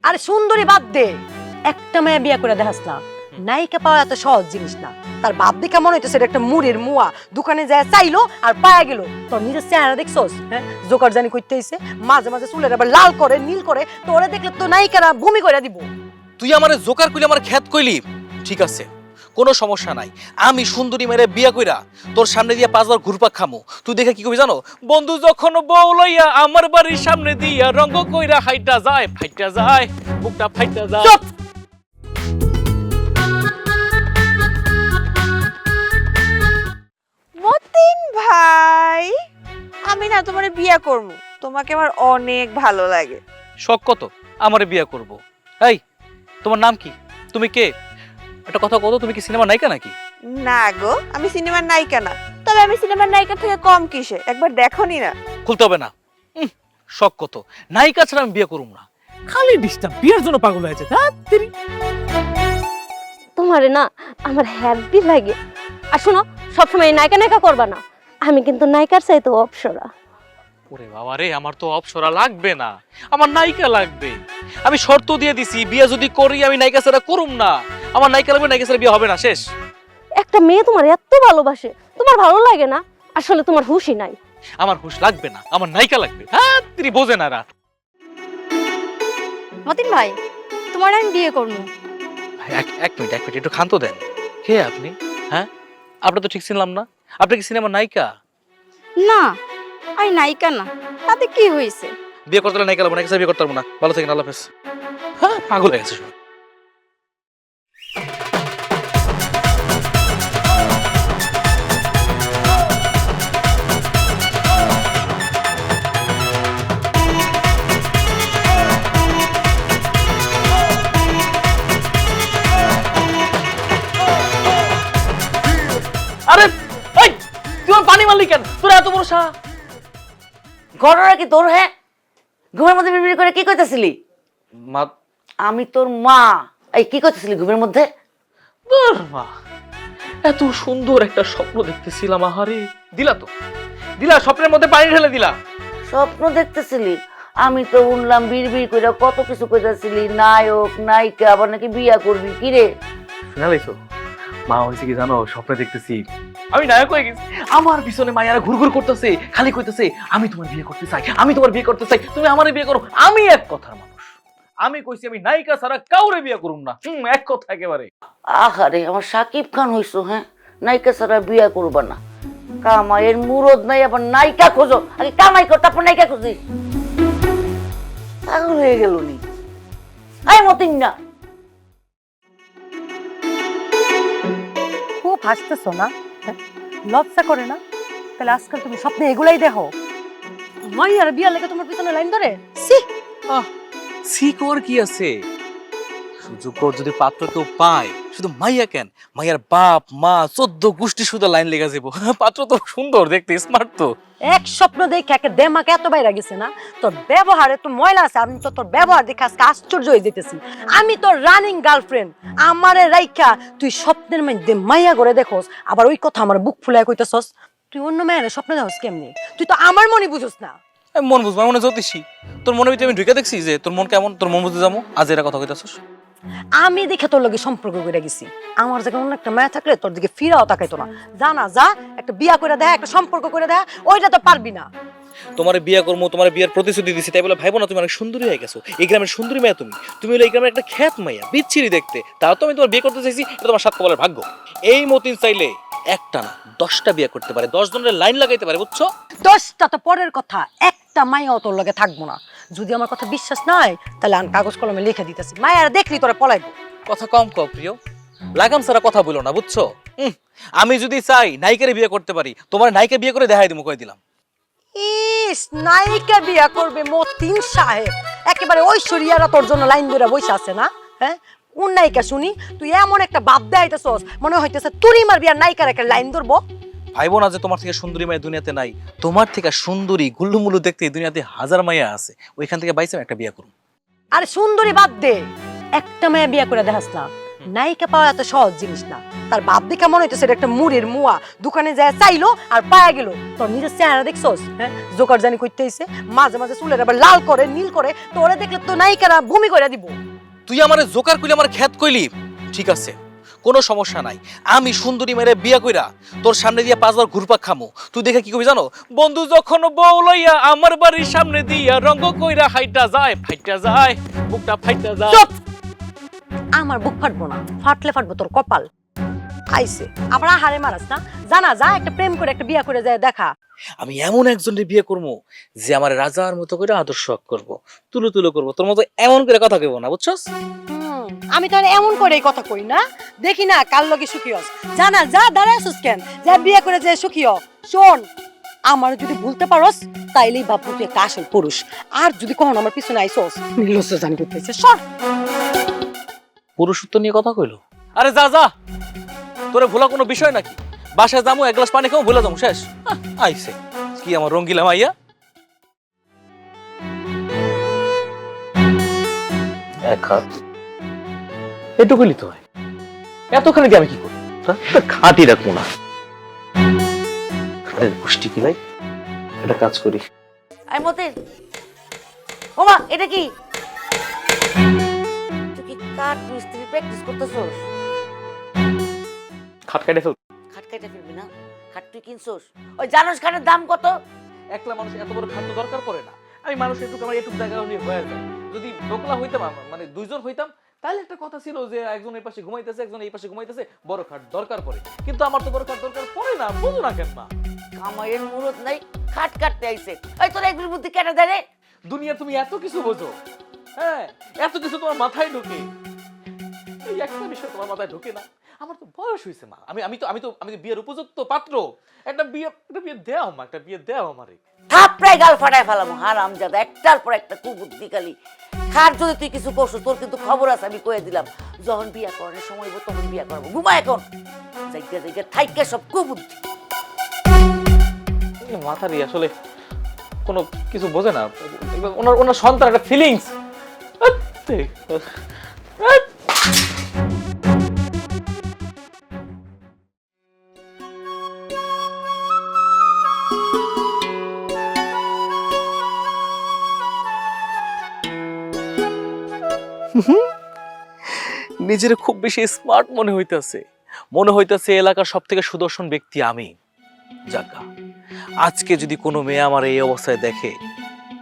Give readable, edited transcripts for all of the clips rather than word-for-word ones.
আরে সুন্দরী বাদ দে, একটা মেয়ে বিয়ে করে দেখাস না। নায়িকা পাওয়া এত সহজ জিনিস না। তার বাপ দেখে মনে হইতেছে এটা একটা মুড়ির মুয়া, দোকানে যায় চাইলো আর পায়া গেল। তোর নিজের চেহারা দেখছস? হ্যাঁ, জোকার জানি কইতে আইছে, মাঝে মাঝে চুলের আবার লাল করে নীল করে, তোরে দেখলে তো নায়িকারা ভূমি কইরা দিব। তুই আমারে জোকার কইলি, আমার খ্যাত কইলি, ঠিক আছে, কোনো সমস্যা নাই। আমি সুন্দরী মেরে বিয়া কইরা তোর সামনে দিয়া 5 বার ঘুরপাক খামু। তুই দেখে কি কবি জানো? বন্ধু যখন বউ লইয়া আমার বাড়ির সামনে দিয়া রঙ্গ কইরা হাইটা যায়, ফাইটা যায়, বুকটা ফাইটা যায়। চুপ! মতিন ভাই, আমি না তোমারে বিয়া করব, তোমাকে আমার অনেক ভালো লাগে। শখ কত আমারে বিয়া করব? এই, তোমার নাম কি? তুমি কে? একটা কথা কত, তুমি কি সিনেমা নায়িকা নাকি? না গো, আমি সিনেমার নায়িকা না। তবে আমি সিনেমার নায়িকা থেকে কম কিসে, একবার দেখোনি না? খুলতে হবে না। শখ কত, নায়িকা ছাড়া আমি বিয়ে করব না। খালি ডিস্টার্ব, বিয়ের জন্য পাগল হয়েছে। তোমারে না আমার হ্যাপি লাগে। আর শোনো, সবসময় নায়িকা নায়িকা করবা না, আমি কিন্তু নায়িকার চাইতে অপসরা। ওরে বাবা রে, আমার তো অপসরা লাগবে না, আমার নায়িকা লাগবে। আমি শর্ত দিয়ে দিছি, বিয়ে যদি করি আমি নায়িকা ছাড়া করুম না। আমার নায়িকা লাগবে, নায়িকা ছাড়া বিয়ে হবে না, শেষ। একটা মেয়ে তোমার এত ভালোবাসে, তোমার ভালো লাগে না? আসলে তোমার হুশই নাই। আমার হুশ লাগবে না, আমার নায়িকা লাগবে। হ্যাঁ, তিনি বোঝে না রাত। মতিন ভাই, তোমার আমি বিয়ে করবো। এক মিনিট একটু ক্ষান্ত দেন। কে আপনি? হ্যাঁ, আপনার তো ঠিক চিনলাম না। আপনি কি সিনেমার নায়িকা? না, আমি নায়িকা না, তাতে কি হয়েছে? বিয়ে করতে হলে নায়িকা লাগবে, নায়িকা ছাড়া বিয়ে করতে পারবো না। ভালো থাকেন, আল্লাহ হাফেজ। হ্যাঁ, পাগল হয়ে গেছে। আরে এই, তুই আমার পানি মারলি কেন? তোর এত বড় সাহস! ঘটনা কি তোর? হ্যাঁ, ঘুমের মধ্যে বিড়বিড় করে কি কইতাছিলি? মা, আমি তোর মা। এই কি কইতাছিলি ঘুমের মধ্যে? তোর মা, এত সুন্দর একটা স্বপ্ন দেখতেছিলাম। আহারে, দিলা তো, দিলা, স্বপ্নের মধ্যে পানি ঢেলে দিলা। স্বপ্ন দেখতেছিলি? আমি তো শুনলাম বিড়বিড় করে কত কিছু কইতাছিলি, নায়ক নায়িকা, আবার নাকি বিয়া করবি। কি রে? শুনালাইছো? মা, হয়েছে কি জানো, স্বপ্নে দেখতেছি আমি নায়ক হয়ে গেছি। আমার পিছনে মায়েরা ঘুরঘুর করতেছে, খালি কইতেছে আমি তোমার বিয়ে করতে চাই, আমি তোমার বিয়ে করতে চাই, তুমি আমারে বিয়ে করো। আমি এক কথার মানুষ, আমি কইছি আমি নায়িকা ছাড়া কাউরে বিয়ে করুম না। এক কথা একেবারে। আহারে, আমার সাকিব খান হইছো? হ্যাঁ, নায়িকা ছাড়া বিয়া করবা না? কামাইয়ের মুরদ নাই, আবার নায়িকা খোঁজো। আগে কামাই কর, তারপর নায়িকা খুঁজি। পাগল হয়ে গেল নি? আই মতিন না, খুব হাসতেছো না? হ্যাঁ? লজ্জা করে না? তাহলে আজকাল তুমি স্বপ্নে এগুলাই দেখো? মাইয়ার বিয়া লেগে তোমার পিছনে লাইন ধরে? সি! সিকোর কি আছে? সুযোগ করে যদি পাত্র কেউ পায়, শুধু মাইয়া কেন, মাইয়ার বাপ মা 14 গোষ্ঠী শুধু লাইন লেগে যাবো। পাত্র তো সুন্দর দেখতে, স্মার্ট তো। এক স্বপ্ন দেখে একে দেমাকে এত বাইরে গেছে না? তোর ব্যবহারে তো ময়লা আছে। আমি তো তোর ব্যবহার দেখে আজকে আশ্চর্য হয়ে যেতেছি। আমি তোর রানিং গার্লফ্রেন্ড, আমারে রাইখা তুই স্বপ্নের মধ্যে মাইয়া করে দেখোস, আবার ওই কথা আমার বুক ফুলায় কইতেছস। তুই অন্য মেয়ের স্বপ্নে দেখোস কেমনি? তুই তো আমার মনে বুঝোস না। আমি মন বুঝবো, মনে জ্যোতিষী। তোর মনের ভিতরে আমি ঢুকে দেখছি যে তোর মন কেমন, তোর মন বুঝতে যাবো। আজ এরা কথা কইতাছস? আমি দেখে তোর লগে সম্পর্ক করে গেছি। আমার জায়গায় অন্য একটা মায়া থাকলে তোর দিকে ফিরাও তাকাইতো না। জানা যা, একটা বিয়া করে দেয়, একটা সম্পর্ক করে দেয়, ওইটা তো পারবি না। তোমার বিয়ে করবো, তোমার বিয়ের প্রতিশ্রুতি দিছি, তাই বলে ভাইবো না তুমি অনেক সুন্দরী হয়ে গেছো। এই গ্রামের সুন্দরী মেয়ে তুমি, তুমি হলো এই গ্রামের একটা খ্যাত মাইয়া, বিচ্ছিরি দেখতে। তাও তো আমি তোমার বিয়ে করতে চাইছি, এটা তোমার সাত কপালের ভাগ্য। এই মতিন চাইলে একটা না 10টা বিয়ে করতে পারে, 10 জনের লাইন লাগাইতে পারে, বুঝছো? 10টা তো পরের কথা, একটা মায়াও তোর লগে থাকবো না। যদি আমার কথা বিশ্বাস না হয়, তাহলে আমি কাগজ কলমে লিখে দিতেছি, মায়ারা দেখলি তোরা পলাইবো। কথা কম কও প্রিয়, লাগাম ছাড়া কথা বলো না, বুঝছো? আমি যদি চাই নায়িকারে বিয়ে করতে পারি, তোমার নায়িকা বিয়ে করে দেখাই দিমু, কই দিলাম। ইস, নায়িকা বিয়া করবে মতিন সাহেব? একেবারে ঐশ্বরিয়ারা তোর জন্য লাইন ধরে বসে আছে না? হ্যাঁ, কোন নায়িকা শুনি? তুই এমন একটা বাপ দেখাইতেছস, মনে হইতেছে তুই মার বিয়ার নায়িকার একটা লাইন ধরবো। ভাইবো না যে তোমার থেকে সুন্দরী মায়া দুনিয়াতে নাই। তোমার থেকে সুন্দরী গুল্লুমুল্লু দেখতে এই দুনিয়াতে হাজার মায়া আছে। ওইখান থেকে বাইসে একটা বিয়ে করুন। আরে সুন্দরী বাদ দে, একটা মেয়ে বিয়া করে দেখাস না। নায়িকা পাওয়া এত সহজ জিনিস না। তার বাপ দেখে মনে হইতো সেটা একটা মুড়ির মুয়া, দোকানে যায় চাইলো আর পায়া গেল। তোর নিজের চেহারা দেখছোস? হ্যাঁ, জোকার জানি কইতে হইছে, মাঝে মাঝে চুলের আবার লাল করে নীল করে, তোরে দেখলে তো নায়িকারা ভূমি করে দিব। তুই আমারে জোকার কইলি, আমার খ্যাত কইলি, ঠিক আছে, কোনো সমস্যা নাই। আমি সুন্দরী মেরে বিয়া কইরা তোর সামনে দিয়ে 5 বার ঘুরপাক খামু। তুই দেখে কি কবি জানো? বন্ধু যখন বউ লইয়া আমার বাড়ির সামনে দিয়া রঙ্গ কইরা হাইটা যায়, ফাইটা যায়, বুকটা ফাইটা যায়। চুপ! আমার বুক ফাটবো না, ফাটলে ফাটবো তোর কপাল। আইছে আবার হারে মারাস না, জানা যা একটা প্রেম করে একটা বিয়া করে যায় দেখা। আমি এমন একজনের বিয়ে করবো যে আমার রাজার মতো করে আদর্শ করব, তুলো তুলো করবো, তোর মতো এমন করে কথা কইব না, বুঝছস? আমি তো আর এমন করে কথা কই না, দেখি না কার লগে সুখী হস। জানা যা দাঁড়াইছিস কেন, যা বিয়ে করে যে সুখী হ। শোন, আমার যদি ভুলতে পারস তাইলেই বাপু তুই একটা আসল পুরুষ। আর যদি কখনো আমার পিছনে আইসস, নিলস জানি করতেছে সর। পুরুষত্ব নিয়ে কথা কইলো? আরে যা যা, তোরে ভোলা কোনো বিষয় নাকি? বাসায় যাবো, 1 গ্লাস পানি খাবো, ভুলে যাবো, শেষ। আইছে কি আমার রঙ্গিলা মাইয়া। এক হাত এটুকুলি তো হয়, এতখানি দিয়ে আমি কি করি? খাটি রাখবো না, পুষ্টি কি ভাই, এটা কাজ করি। আই মতে, ওমা এটা কি? তুই কি কাঠ মিস্ত্রি প্র্যাকটিস করতেছস? খাট কাটে ফেল। খাট কেটে ফেলবি না? খাট তুই কিনছস? ওই জানোস খাটের দাম কত? একলা মানুষ এত বড় খাদ্য দরকার পড়ে না। আমি মানুষ একটু আমার একটু জায়গা হয়ে হয়ে যায়। যদি ডোকলা হইতাম, মানে 2 জন হইতাম, তাহলে একটা কথা ছিল যে একজন এই পাশে ঘুমাইতেছে, একজন এই পাশে ঘুমাইতেছে, বড় খাট দরকার পড়ে। কিন্তু আমার তো বড় খাট দরকার পড়ে না, বুঝো না কেন? না কামাইয়ের মুরত নাই, খাট কাটতে আইছে। এই তোর একদিন বুদ্ধি কেটে দেয় রে? দুনিয়া তুমি এত কিছু বোঝো, হ্যাঁ, এত কিছু তোমার মাথায় ঢোকে, এই একটা বিষয় তোমার মাথায় ঢোকে না। আমার তো বয়স হয়েছে মা, আমি তো বিয়ের উপযুক্ত পাত্র। একটা বিয়ে দেও মা, একটা বিয়ে দেও আমারে। থাপড়ায় গাল ফাটায় ফেলামু হারামজাদা, একটার পর একটা কুবুদ্ধি খালি। খাট যদি তুই কিছু করছিস, তোর কিন্তু খবর আছে, আমি কয়ে দিলাম। যখন বিয়া করার সময় হইব তখন বিয়া করবো। ঘুমা এখন, জায়গা জায়গা থাইকা সব কুবুদ্ধি। মাথারই আসলে কোনো কিছু বোঝে না। ওনার সন্তান একটা ফিলিংস। নিজের খুব বেশি স্মার্ট মনে হইতাছে এলাকার সব থেকে সুদর্শন ব্যক্তি আমি। যাকা, আজকে যদি কোনো মেয়ে আমার এই অবস্থায় দেখে,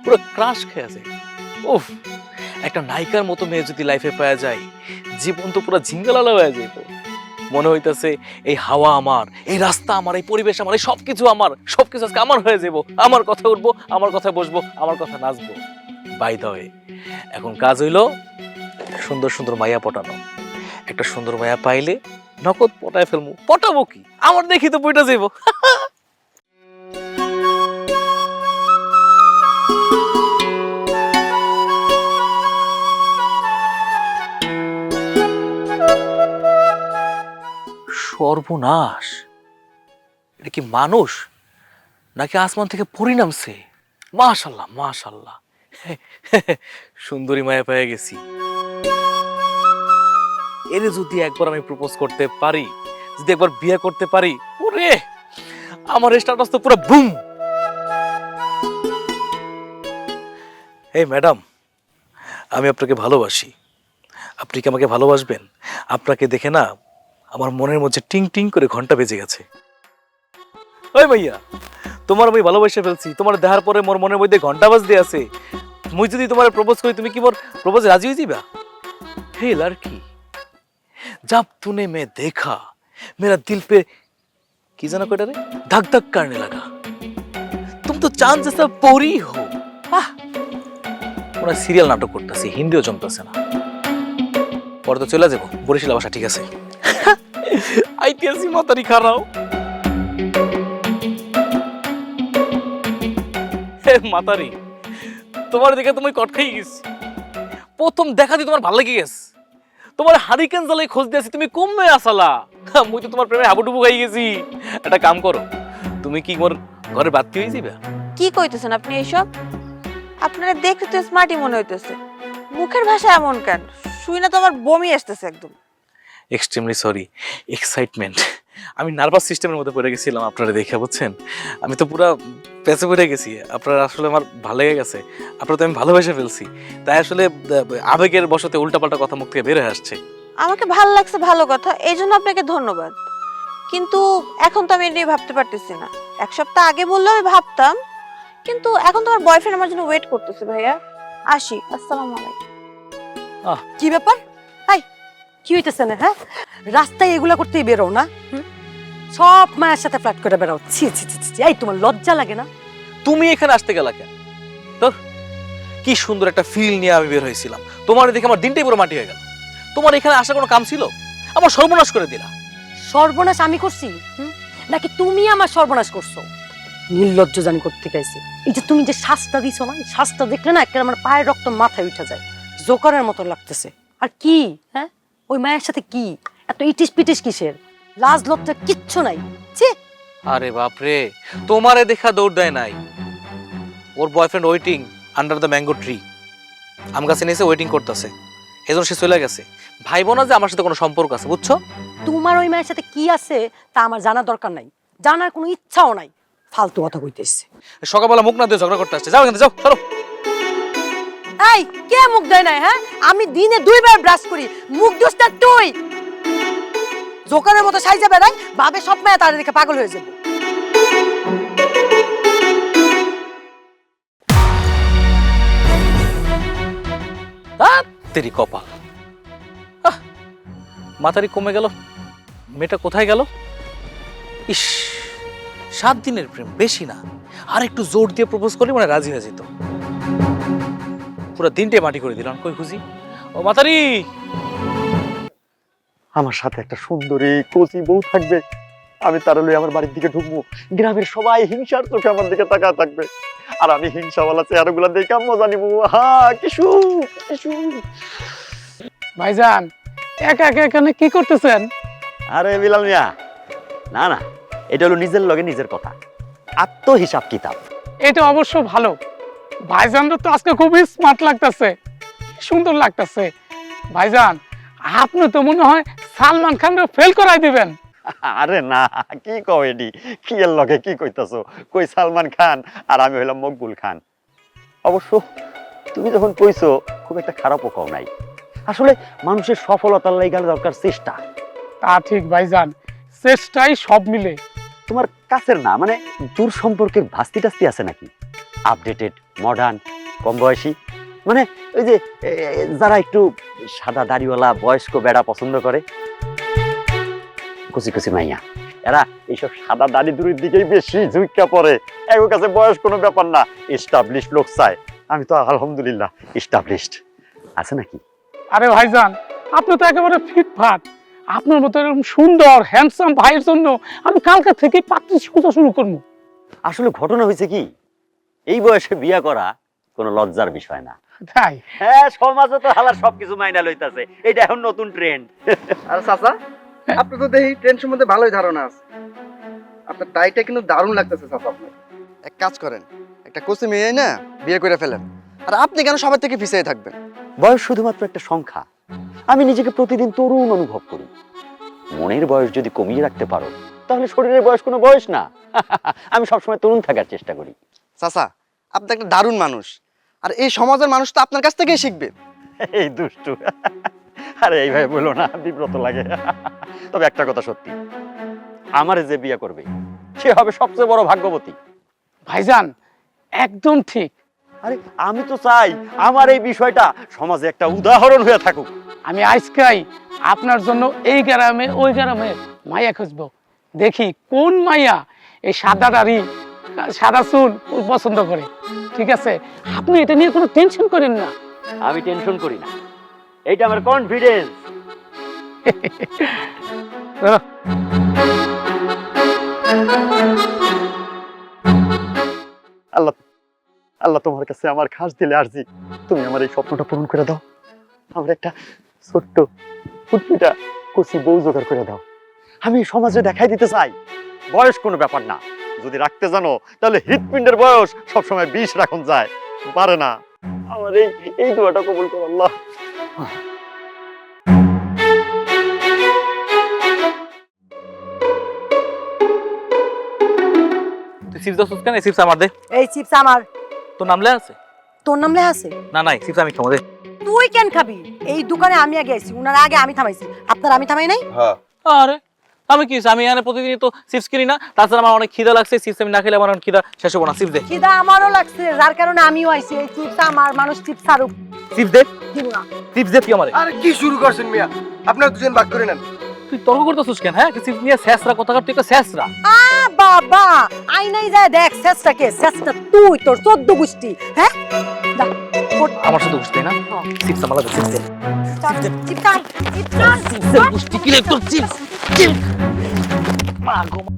পুরো ক্রাশ খেয়ে যায়। উফ, একটা নায়িকার মতো মেয়ে যদি লাইফে পাওয়া যায়, জীবন তো পুরো ঝিঙ্গালালা হয়ে যেত। মনে হইতাছে এই হাওয়া আমার, এই রাস্তা আমার, এই পরিবেশ আমার, এই সবকিছু আমার, সবকিছু আজকে আমার হয়ে যাবো। আমার কথা উঠবো, আমার কথা বসবো, আমার কথা নাচবো। বাই দ্য ওয়ে, এখন কাজ হইলো সুন্দর সুন্দর মাইয়া পটানো। একটা সুন্দর মাইয়া পাইলে নগদ পটায় ফেলবো। পটাবো কি, আমার দেখি তো বইটা যাইবো। সর্বনাশ, এটা কি মানুষ নাকি আসমান থেকে পরি নামছে? মাশাআল্লাহ মাশাআল্লাহ, সুন্দরী মায়া পেয়ে গেছি। এর যদি একবার আমি প্রপোজ করতে পারি, যদি একবার বিয়ে করতে পারি, ওরে আমার স্ট্যাটাস তো পুরো বুম। এই ম্যাডাম, আমি আপনাকে ভালোবাসি, আপনি কি আমাকে ভালোবাসবেন? আপনাকে দেখে না আমার মনের মধ্যে টিং টিং করে ঘন্টা বেজে গেছে। ওই ভাইয়া, তোমার আমি ভালোবাসা ফেলছি, তোমার দেখার পরে মোর মনের মধ্যে ঘন্টা বাজতে আছে। মুই যদি তোমার প্রপোজ করি, তুমি কি মোর প্রপোজ রাজি হয়ে যাবা? হে লড়কি, जब तूने मैं देखा मेरा दिल पे की जाना कोई रे धक धक करने लगा, तुम तो चांद जैसा परी हो। ওরা সিরিয়াল নাটক করতেছে, হিন্দিও জমতেছে না। পরে তো চলে যাবো বরিশাল বাসা, ঠিক আছে? আইটিএসি মাতারি খারাও। হে মাতারি, তোমার দেখে তুমি কট খাই গেছি। প্রথম দেখাতে তোমার ভালো লেগে গেছে, তোমার হারিকেন জালে খোঁজ দিয়েছি, তুমি কমবে আসালা। মুই তো তোমার প্রেমে হাবুডুবু খাই গেছি। একটা কাম করো, তুমি কি মোর ঘরে বাতি হয়ে যাবে? কি কইতেছেন আপনি এইসব? আপনারা দেখতে তো স্মার্টই মনে হইতেছে, মুখের ভাষা এমন কেন? শুই না তো আমার বমি আসতেছে একদম। Extremely sorry, excitement. আমি নার্ভাস সিস্টেমের মধ্যে পড়ে গেছিলাম আপনারা দেখে, বুঝছেন? আমি তো পুরো পেঁচে পড়ে গেছি। আপনারা আসলে আমার ভালো লেগে গেছে, আপনারা তো আমি ভালোবেসে ফেলছি, তাই আসলে আবেগের বশতে উল্টাপাল্টা কথা মুখ থেকে বের হয়ে আসছে। আমাকে ভাল লাগছে, ভালো কথা, এই জন্য আপনাকে ধন্যবাদ। কিন্তু এখন তো আমি এটা নিয়ে ভাবতে পারতেছি না। এক সপ্তাহ আগে বললেও আমি ভাবতাম, কিন্তু এখন তো আমার বয়ফ্রেন্ড আমার জন্য ওয়েট করতেছে। ভাইয়া আসি, আসসালামু আলাইকুম। কি ব্যাপার? এই কি হইতেছে না? হ্যাঁ, রাস্তায় এগুলা করতেই বেরো না? সব মায়ের সাথে ফ্ল্যাট করে বেড়াও। ছি ছি ছি ছি, এই তোমার লজ্জা লাগে না? তুমি এখানে আসতে গেলা কেন? তোর কি সুন্দর একটা ফিল নিয়ে আমি বের হয়েছিলাম, তোমার দেখে আমার দিনটাই পুরো মাটি হয়ে গেল। তোমার এখানে আসার কোনো কাম ছিল? আমার সর্বনাশ করে দিলা। সর্বনাশ আমি করছি নাকি তুমি আমার সর্বনাশ করছো? নির্লজ্জ জানি করতে গাইছে। এই যে তুমি যে শ্বাসটা দিছো না, এই শ্বাসটা দেখলে না একটা আমার পায়ের রক্ত মাথায় উঠে যায়, জোকারের মতো লাগতেছে। আর কি হ্যাঁ, ওই মায়ের সাথে কি এত ইটিস পিটিস কিসের? লাজ লজ্জা কিচ্ছু নাই। ছি। আরে বাপরে, তোমারে দেখা দৌড় দেয় নাই, ওর boyfriend waiting under the mango tree, আম গাছে নিচে ওয়েটিং করতেছে, এজন্য সে চলে গেছে। ভাইবো না যে আমার সাথে কোনো সম্পর্ক আছে, বুঝছো? তোমার ওই মায়ের সাথে কি আছে তা আমার জানার দরকার নাই, জানার কোনো ইচ্ছাও নাই। ফালতু কথা কইতেছে। সকালবেলা মুখ না দিয়ে ঝগড়া করতে আসছে, যাও এখান থেকে, যাও চলো। এই কে মুখ দেয় না? হ্যাঁ, আমি দিনে 2 বার ব্রাশ করি, মুখ দুষ্টা তুই। জোকারের মতো সাইজা বেড়াই, ভাবে সব মেয়ে তার দেখে পাগল হয়ে যাবে। তেরি কপাল, মাথারি কমে গেল, মেয়েটা কোথায় গেল? ইস, 7 দিনের প্রেম, বেশি না, আর একটু জোর দিয়ে প্রপোজ করলে মানে রাজি হয়ে যেত। পুরো দিনটাই মাটি করে দিলাম, কই খুঁজি? ও মাতারি, আমার সাথে একটা সুন্দরী কচি বউ থাকবে, আমি তার লই আমার বাড়ির দিকে ঢুকবো, গ্রামের সবাই হিংসার চোখে আমার দিকে তাকায় থাকবে, আর আমি হিংসাওয়ালা চেহারাগুলো দেখে মজা নিবো। হা, কি সুখ, কি সুখ। ভাইজান একা একা এখানে কি করতেছেন? আরে বিলাল মিয়া, না না, এটা হলো নিজের লগে নিজের কথা, আত্মহিসাব কিতাব। এটা অবশ্য ভালো। ভাইজানরা তো আজকে খুবই স্মার্ট লাগতেছে, সুন্দর লাগতেছে। ভাইজান আপনি তো মনে হয় সালমান খানকে ফেল করাই দিবেন। আরে না, কি কও এডি, কি এর লগে কি কইতাছো? কই সালমান খান আর আমি হইলাম মকবুল খান। অবশ্য তুমি যখন কইছো, খুব একটা খারাপও কও নাই। আসলে মানুষের সফলতার লাগা দরকার চেষ্টা। তা ঠিক ভাইজান, চেষ্টাই সব মিলে। তোমার কাছের না মানে দূর সম্পর্কের ভাস্তি টাস্তি আছে নাকি? আপডেটেড, মডার্ন, কম বয়সী, মানে ওই যে যারা একটু সাদা দাড়িওয়ালা বয়স্ক বেড়া পছন্দ করে, কুচি কুচি মাইয়া, এরা এইসব সাদা দাড়ি দুরির দিকেই বেশি ঝুঁকা পড়ে। এর কাছে বয়স কোনো ব্যাপার না, এস্টাবলিশ লোক চায়। আমি তো আলহামদুলিল্লাহ এস্টাবলিশড। আছে নাকি? আরে ভাইজান আপনি তো একেবারে ফিটফাট। আপনার মতো এরকম সুন্দর হ্যান্ডসাম ভাইয়ের জন্য আমি কালকে থেকে পাত্রী খোঁজা শুরু করবো। আসলে ঘটনা হয়েছে কি, এই বয়সে বিয়া করা কোনো লজ্জার বিষয় না। তাই? হ্যাঁ, সমাজে তো হালার সবকিছু মাইনা লইতাছে, এটা এখন নতুন ট্রেন্ড। আর চাচা, আপনি তো দেখি ট্রেন সম্বন্ধে ভালোই ধারণা আছে। আপনার টাইটা কিন্তু দারুণ লাগতেছে চাচা। আপনার এক কাজ করেন, একটা কোচি মেয়ে না বিয়ে করে ফেলেন, আর আপনি কেন সবার থেকে পিছিয়ে থাকবেন? বয়স শুধুমাত্র একটা সংখ্যা। আমি নিজেকে প্রতিদিন তরুণ অনুভব করি। মনের বয়স যদি কমিয়ে রাখতে পারো, তাহলে শরীরের বয়স কোনো বয়স না। আমি সবসময় তরুণ থাকার চেষ্টা করি। চাচা, আপনি একটা দারুণ মানুষ, আর এই সমাজের মানুষ তো আপনার কাছ থেকেই শিখবে। এই দুষ্টু, আরে এইভাবে বলো না, বিব্রত লাগে। তবে একটা কথা সত্যি, আমারে যে বিয়ে করবে সে হবে সবচেয়ে বড় ভাগ্যবতী। ভাইজান একদম ঠিক। আরে আমি তো চাই আমার এই বিষয়টা সমাজে একটা উদাহরণ হয়ে থাকুক। আমি আজকাই আপনার জন্য এই গ্রামে ওই গ্রামে মাইয়া খুঁজবো। দেখি কোন মাইয়া এই সাদা দাড়ি সাদা চুল পছন্দ করে। ঠিক আছে, আপনি এটা নিয়ে কোনো টেনশন করেন না। আমি টেনশন করি না, এইটা আমার কনফিডেন্স। আল্লাহ আল্লাহ তোমার কাছে আমার খাস দিলে আরজি, তুমি আমার এই স্বপ্নটা পূরণ করে দাও। আমার একটা ছোট্ট ফুটফুটা কচি বউ জোগাড় করে দাও। আমি সমাজে দেখাই দিতে চাই বয়স কোনো ব্যাপার না। যদি রাখতে জানো তাহলে হৃৎপিণ্ডের বয়স সবসময় 20 রাখুন যায়, পারে না। আমার এই দোয়াটা কবুল করো আল্লাহ। চিপস দাও কেন? চিপস আমার দে। এই চিপস আমার। তোর নাম লেখা আছে? তোর নাম লেখা আছে? না নাই, চিপস আমি খাবো দে। তুই কেন খাবি? এই দোকানে আমি আগে আইছি, উনার আগে আমি থামাইছি। আপনার আমি থামাই নাই? হ্যাঁ আরে আমি কি আমি এখানে প্রতিদিন তো চিপস কিনি না, তাছাড়া আমার অনেক খিদা লাগছে, চিপস আমি না খেলে আমার অনেক খিদা শেষ হবো না। চিপস দে। খিদা আমারও লাগছে, যার কারণে আমিও আইছি। এই চিপস আমার, মানুষ চিপস ছাড়ুক। চিপস দে, দিব না। চিপস দে তুই আমারে। আরে কি শুরু করছেন মিয়া, আপনারা দুজন ভাগ করে নেন। তুই তর্ক করতেছিস কেন? হ্যাঁ চিপস নিয়ে শেষরা কথা কার, তুই একটা শেষরা। বাবা আইনাই যায় দেখ, শেষটা কে? শেষটা তুই, তোর 14 গোষ্ঠী। হ্যাঁ যা, ফোট। আমার সাথে বুঝতে না চিপস আমার লাগে। চিপস দে। চিপস আন, চিপস আন। চিপসের গুষ্টি কিনে তোর চিপস চিপস মা গো মা।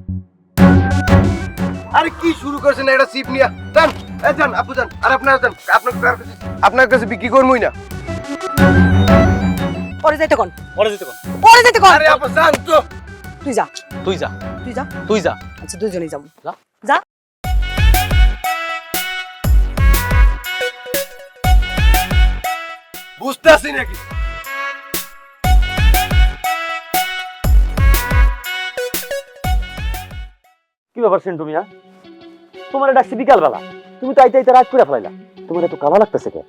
আরে কি শুরু করছেন এটা চিপ নিয়া? যান এই যান আপু যান, আর আপনারা যান, আপনার কাছে বিক্রি করবই না। পরে যাইতে কোন? পরে যেতে কোন? পরে যাইতে কোন? আরে আপু যান তো। তুই যা, তুই যা, তুই যা। তুই যা। আচ্ছা দুইজনেই যাবো। যা। যা। বুঝতে আসি নাকি? কি ব্যাপার সেন্টু মিয়া? তোমার ডাকছি বিকালবেলা, তুমি তো আইতে আইতে রাত করে ফেলাইলা। তোমার এত কালো লাগতেছে কে?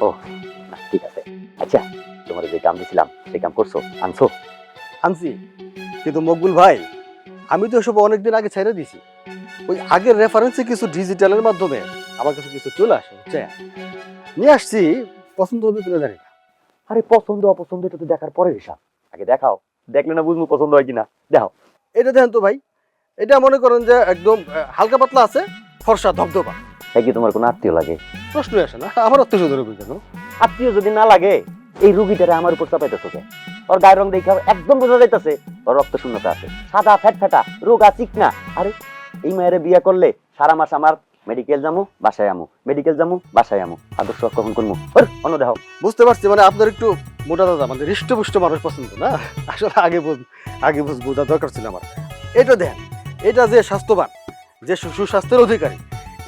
ও না, ঠিক আছে। আচ্ছা তোমার যে কাম দিছিলাম সেই কাম করছো, আনছো? আনছি, কিন্তু মকবুল ভাই আমি তো এসব অনেকদিন আগে ছেড়ে দিছি। ওই আগের রেফারেন্সে কিছু ডিজিটালের মাধ্যমে আমার কাছে কিছু চলে আসে, বুঝছেন? নিয়ে আসছি, পছন্দ হবে কিনা জানি না। আরে পছন্দ অপছন্দ এটা তো দেখার পরে হিসাব। আগে দেখাও, দেখলে না বুঝবো পছন্দ হয় কিনা। দেখাও। এটা দেখেন তো ভাই, এটা মনে করেন যে একদম হালকা পাতলা আছে, ফর্সা ধবধবা। তাই কি তোমার কোনো আত্মীয় লাগে? প্রশ্নই আসে না, আমার আত্মীয় স্বজনের কেন? আত্মীয় যদি না লাগে এই রুগীটারে আমার উপর চাপাইতেছো কে? ওর গায়ের রং দেখে একদম বোঝা যাইতেছে ওর রক্ত শূন্যতা আছে, সাদা ফ্যাট ফ্যাটা, রোগা চিকনা। আরে এই মায়ের বিয়ে করলে সারা মাস আমার মেডিকেল যামু বাসায় আমু, মেডিকেল যামু বাসায় আমু, আদর্শ কখন করবো? অন্য দেখো। বুঝতে পারছি, মানে আপনার একটু মোটা দাদা, মানে হৃষ্টপুষ্ট মানুষ পছন্দ না। আসলে আগে বোঝা দরকার ছিল আমার। এটা দেন, এটা যে স্বাস্থ্যবান, যে সুস্বাস্থ্যের অধিকারী,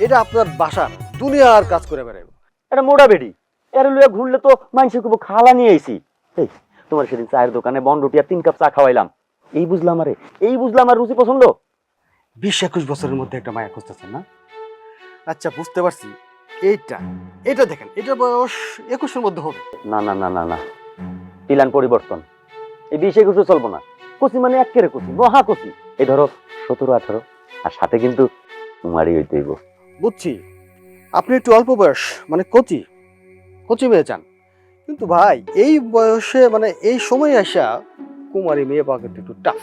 এটা আপনার বাসার দুনিয়ার কাজ করে বেড়াইব। এটা মোড়া বেডি, এর লইয়া ঘুরলে তো মানুষের খুব খালা নিয়ে আইছি। এই তোমার সেদিন চায়ের দোকানে বন রুটি আর 3 কাপ চা খাওয়াইলাম, এই বুঝলাম আরে, এই বুঝলাম আর রুচি পছন্দ। 20-21 বছরের মধ্যে একটা মায়া খুঁজতেছেন না? আচ্ছা বুঝতে পারছি। এটা দেখেন, এটা বয়স 21-এর মধ্যে হবে। না না না না না, প্ল্যান পরিবর্তন। এই 20-21 চলবো না। কচি মানে একেবারে কচি, মহা কচি। এই ধরো 17-18, আর সাথে কিন্তু তোমারই হইতে হইব। বুঝছি, আপনি একটু অল্প বয়স, মানে কচি মেয়ে চান। কিন্তু ভাই এই বয়সে, মানে এই সময় আসা কুমারী মেয়ে পাওয়া কিন্তু একটু টাফ।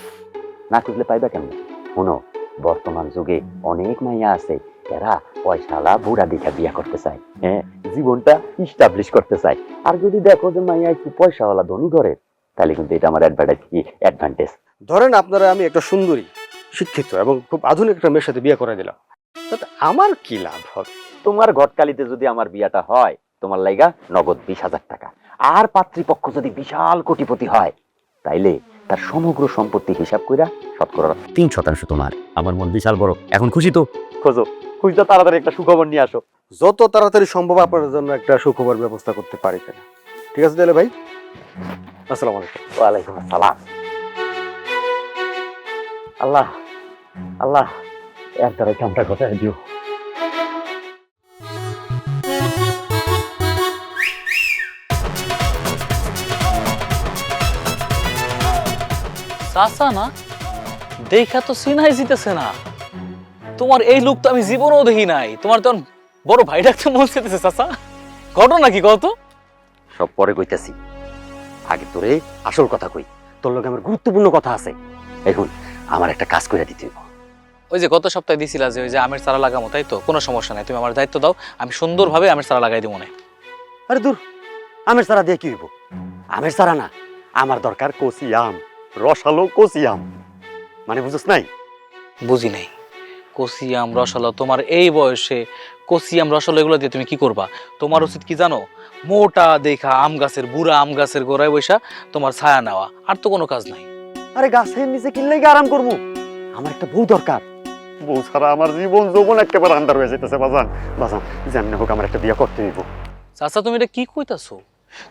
না খুঁজলে পাইবা কেমন? শোনো, বর্তমান যুগে অনেক মাইয়া আছে, এরা পয়সাওয়ালা বুড়া দেখা বিয়া করতে চায়, হ্যাঁ, জীবনটা ইস্টাবলিশ করতে চায়। আর যদি দেখো যে মাইয়া একটু পয়সাওয়ালা ধনী ঘরের, তাহলে কিন্তু এটা আমার অ্যাডভান্টেজ। ধরেন আপনারা আমি একটা সুন্দরী, শিক্ষিত এবং খুব আধুনিক একটা মেয়ের সাথে বিয়ে করে দিলাম, তাতে আমার কি লাভ হবে? তোমার ঘটকালিতে যদি আমার বিয়াটা হয়, তোমার লাইগা নগদ 20,000 টাকা। আর পাত্রীপক্ষ যদি বিশাল কোটিপতি হয়, তাইলে তার সমগ্র সম্পত্তি হিসাব কইরা শতকরা 3% তোমার। আমার মন বিশাল বড়, এখন খুশি তো? খোঁজো, খুঁজতে তাড়াতাড়ি একটা সুখবর নিয়ে আসো। যত তাড়াতাড়ি সম্ভব আপনার জন্য একটা সুখবর ব্যবস্থা করতে পারি কিনা। ঠিক আছে তাহলে ভাই, আসসালামু আলাইকুম। ওয়ালাইকুম আসসালাম। আল্লাহ আল্লাহ, এর দ্বারা কামটা ঘটায় দিও। চাচা না দেখা তো চিনাই জিতেছে না। তোমার এই লুক তো আমি জীবনেও দেখি নাই। তোমার তখন বড় ভাই ডাকতে মন চেতেছে। চাচা ঘটনা কি কত? সব পরে কইতাছি, আগে তোরে আসল কথা কই। তোর লগে আমার গুরুত্বপূর্ণ কথা আছে। এখন আমার একটা কাজ করে দিতে হইব। ওই যে গত সপ্তাহে দিছিলা যে ওই যে আমের চারা লাগামো, তাই তো? কোনো সমস্যা নাই, তুমি আমার দায়িত্ব দাও, আমি সুন্দরভাবে আমের চারা লাগাই দিব মনে। আরে দূর, আমের চারা দিয়ে কি হইব? আমের চারা না, আমার দরকার কচি আম, রসালো কচি আম। মানে বুঝছ নাই? বুঝি নাই। কচি আম রসালো, তোমার এই বয়সে কচি আম রসালো এগুলো দিয়ে তুমি কি করবা? তোমার উচিত কি জানো? মোটা দেখা আম গাছের, বুড়া আম গাছের গোড়ায় বৈশা তোমার ছায়া নেওয়া, আর তো কোনো কাজ নাই। আরে গাছের নিচে কিনলে কি আরাম করবো? আমার একটা বউ দরকার। বউ ছাড়া আমার জীবন যৌবন একেবারে আন্ধার হয়ে যেতেছে। বাজান বাজান, যেমনি হোক আমার একটা বিয়ে করতে হইব। চাচা তুমি এটা কি কইতাছো?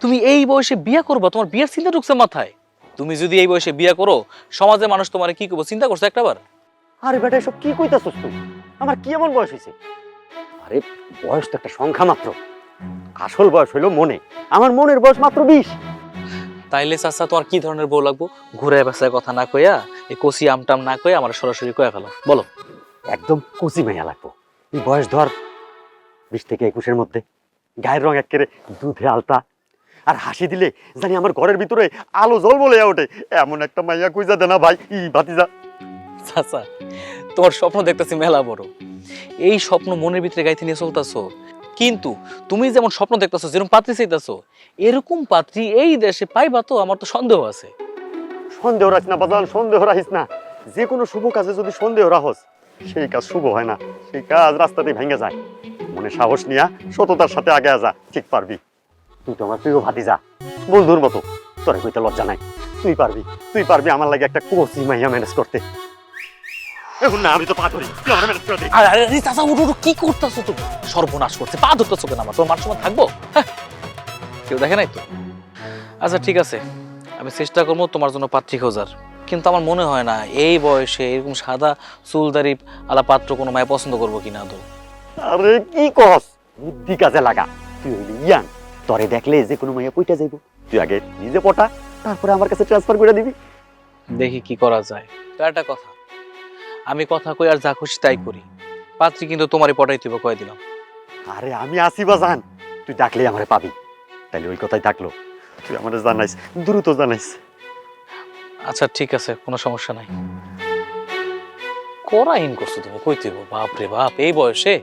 তুমি এই বয়সে বিয়ে করবা? তোমার বিয়ের চিন্তা ঢুকছে মাথায়? তুমি যদি এই বয়সে বিয়ে করো, সমাজের মানুষ তোমার কি করবো চিন্তা করছো একটাবার? আরে বেটা এসব কি কইতাছস তুই? আমার কি এমন বয়স হয়েছে? আরে বয়স তো একটা সংখ্যা মাত্র, আসল বয়স হইলো মনে। আমার মনের বয়স মাত্র 20। তাইলে চাচা তোমার কি ধরনের বউ লাগবো? ঘুরে বেসায় কথা না কইয়া, এই কষি আমটাম না কইয়া আমার সরাসরি কইয়া ফেলো, বলো। একদম কুচি মাইয়া লাগবো। এই বয়স ধর 20 থেকে 21-এর মধ্যে, গায়ের রং একেবারে দুধে আলতা, আর হাসি দিলে জানি আমার ঘরের ভিতরে আলো জল বলে ওঠে, এমন একটা মাইয়া কইজা দে না ভাই। ভাতিজা চাচা, তোমার স্বপ্ন দেখতেছি মেলা বড়, এই স্বপ্ন মনের ভিতরে গাইতে নিয়ে চলতেছো, কিন্তু তুমি যেমন স্বপ্ন দেখতেছো, যেরকম পাত্রী চাইতেছো, এরকম পাত্রী এই দেশে পাইবা তো? আমার তো সন্দেহ আছে। সন্দেহ রাখিস না বাজান, সন্দেহ রাখিস না। যে কোনো শুভ কাজে যদি সন্দেহ রাখস, সেই কাজ শুভ হয় না, সেই কাজ রাস্তাতে ভেঙে যায়। মনে সাহস নিয়া সততার সাথে আগে যা, ঠিক পারবি। তুই তো আমার প্রিয় ভাতিজা, বন্ধুর মতো, তোরে কইতে লজ্জা নাই। তুই পারবি, তুই পারবি আমার লাগে একটা কোচি মাইয়া ম্যানেজ করতে। এখন না আমি তো পা ধরি, তুই আমার ম্যানেজ করে দে। আরে আরে চাচা, উঠো, কি করতেছো তুমি? সর্বনাশ করছে, পা ধরতেছো কেন? আমার তোমার মান সম্মান থাকবো? হ্যাঁ, কেউ দেখে নাই তো? আচ্ছা ঠিক আছে, আমি চেষ্টা করবো তোমার জন্য পাত্রী খোঁজার, কিন্তু আমার মনে হয় না এই বয়সে এরকম সাদা চুলদারি আলা পাত্র কোনো মায় পছন্দ করবো কিনা। তো আরে কি কস, বুদ্ধি কাজে লাগা। তুই হইলি ইয়াং, তোরে দেখলে যে কোনো মাইয়া পইটা যাইব। তুই আগে নিজে পটা, তারপরে আমার কাছে ট্রান্সফার করে দিবি। দেখি কি করা যায়। তো একটা কথা, আমি কথা কই আর যা খুশি তাই করি, পাত্রী কিন্তু তোমারই পটাই দিব, কয়ে দিলাম। আরে আমি আসি বাজান, তুই ডাকলেই আমারে পাবি। তাইলে ওই কথাই থাকলো, তুই আমারে জানাইস, দ্রুত জানাইস। আচ্ছা ঠিক আছে, কোনো সমস্যা নাই। করা ইন করছো তুমি, কইতে বাপ রে বাপ, এই বয়সে